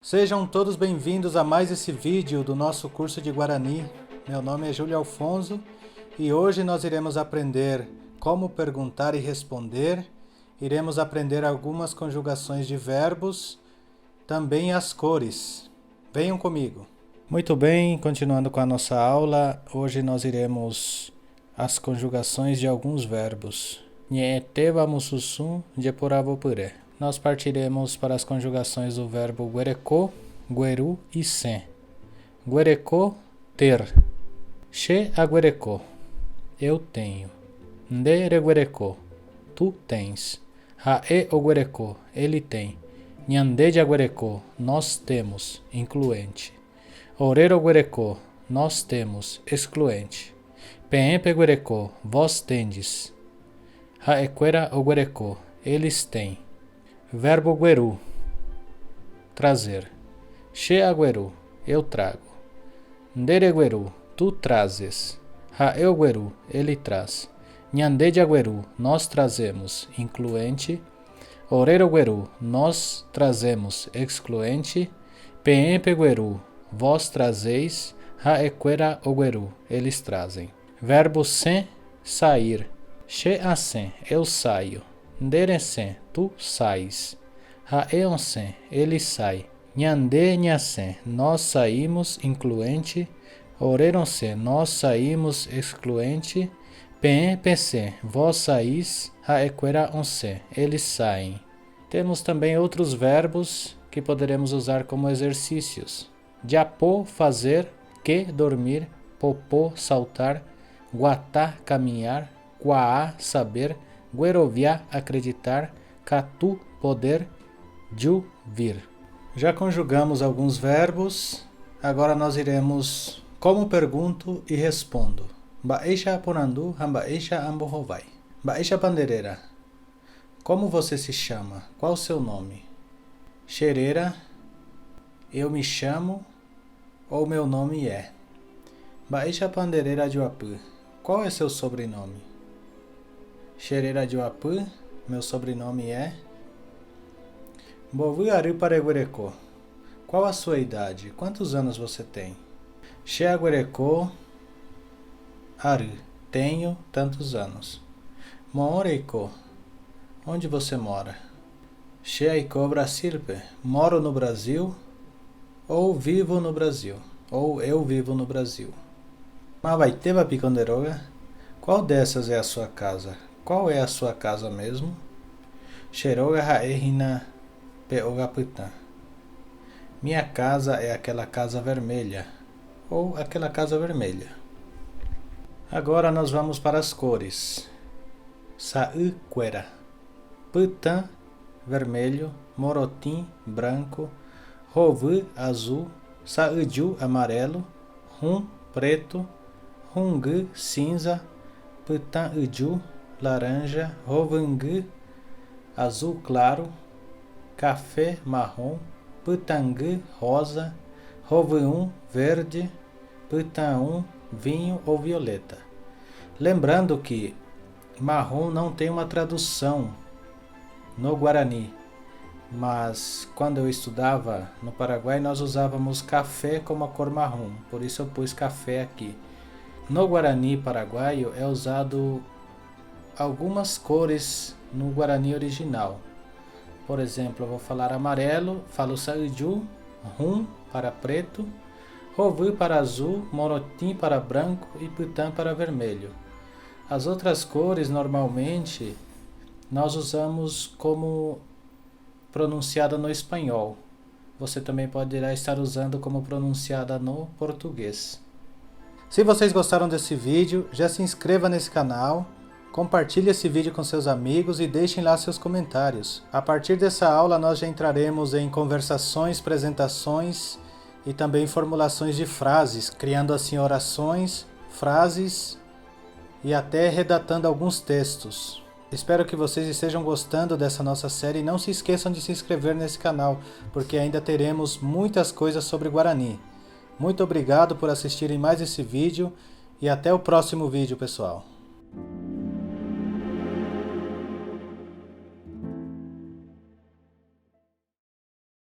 Sejam todos bem-vindos a mais esse vídeo do nosso curso de Guarani. Meu nome é Júlio Alfonso e hoje nós iremos aprender como perguntar e responder. Iremos aprender algumas conjugações de verbos, também as cores. Venham comigo. Muito bem, continuando com a nossa aula, hoje nós iremos as conjugações de alguns verbos. Nós partiremos para as conjugações do verbo guereco, gueru e sen. Guereco, ter. Che aguereco, eu tenho. Nde reguereco, tu tens. Hae oguereco, ele tem. Nhande de aguereco, nós temos, incluente. Orero guereco, nós temos, excluente. Peempe guereco, vós tendes. Haequera oguereco, eles têm. Verbo gueru, trazer. Che agueru, eu trago. Ndere gueru, tu trazes. Haeu gueru, ele traz. Nhande de agueru, nós trazemos, incluente. Orero gueru, nós trazemos, excluente. Peempe gueru, vós trazeis. Haequera ogueru, eles trazem. Verbo sen, sair. Che asen, eu saio. Nderesen, tu sais. Haeonsen, ele sai. Nhande nhasen, nós saímos, incluente. Oreronsen, nós saímos, excluente. Pensen, vós saís. Haequera onsen, eles saem. Temos também outros verbos que poderemos usar como exercícios. Diapô, fazer. Que, dormir. Popô, saltar. Guatá, caminhar. Quaá, saber. Gueroviá, acreditar. Catu, poder. Ju, vir. Já conjugamos alguns verbos. Agora nós iremos como pergunto e respondo. Baisha ponandu, hambaisha ambohovai. Baisha pandereira. Como você se chama? Qual o seu nome? Xereira. Eu me chamo ou meu nome é. Baisha pandereira juapu. Qual é seu sobrenome? Xereira de Uapu, meu sobrenome é. Bovu Aru Pareguereco. Qual a sua idade? Quantos anos você tem? Xeaguereco Aru. Tenho tantos anos. Mooreiko. Onde você mora? Xeaiko Brasilpe. Moro no Brasil ou vivo no Brasil. Ou eu vivo no Brasil. Mabaiteba Piconderoga. Qual dessas é a sua casa? Qual é a sua casa mesmo? Xeroga Haehina Peogaputã. Minha casa é aquela casa vermelha. Ou aquela casa vermelha. Agora nós vamos para as cores. Sauquera. Putã, vermelho. Morotim, branco. Rovu, azul. Sauju, amarelo. Rum, preto. Rungu, cinza. Putã uju, laranja. Rovang, azul claro. Café, marrom. Putang, rosa. Rovuum, verde. Putaum, vinho ou violeta. Lembrando que marrom não tem uma tradução no Guarani, mas quando eu estudava no Paraguai nós usávamos café como a cor marrom, por isso eu pus café aqui. No Guarani paraguaio é usado algumas cores no Guarani original. Por exemplo, eu vou falar amarelo, falo sauju, rum para preto, rovu para azul, morotim para branco e putã para vermelho. As outras cores normalmente nós usamos como pronunciada no espanhol. Você também poderá estar usando como pronunciada no português. Se vocês gostaram desse vídeo, já se inscreva nesse canal, compartilhe esse vídeo com seus amigos e deixem lá seus comentários. A partir dessa aula nós já entraremos em conversações, apresentações e também formulações de frases, criando assim orações, frases e até redatando alguns textos. Espero que vocês estejam gostando dessa nossa série e não se esqueçam de se inscrever nesse canal, porque ainda teremos muitas coisas sobre Guarani. Muito obrigado por assistirem mais esse vídeo e até o próximo vídeo, pessoal.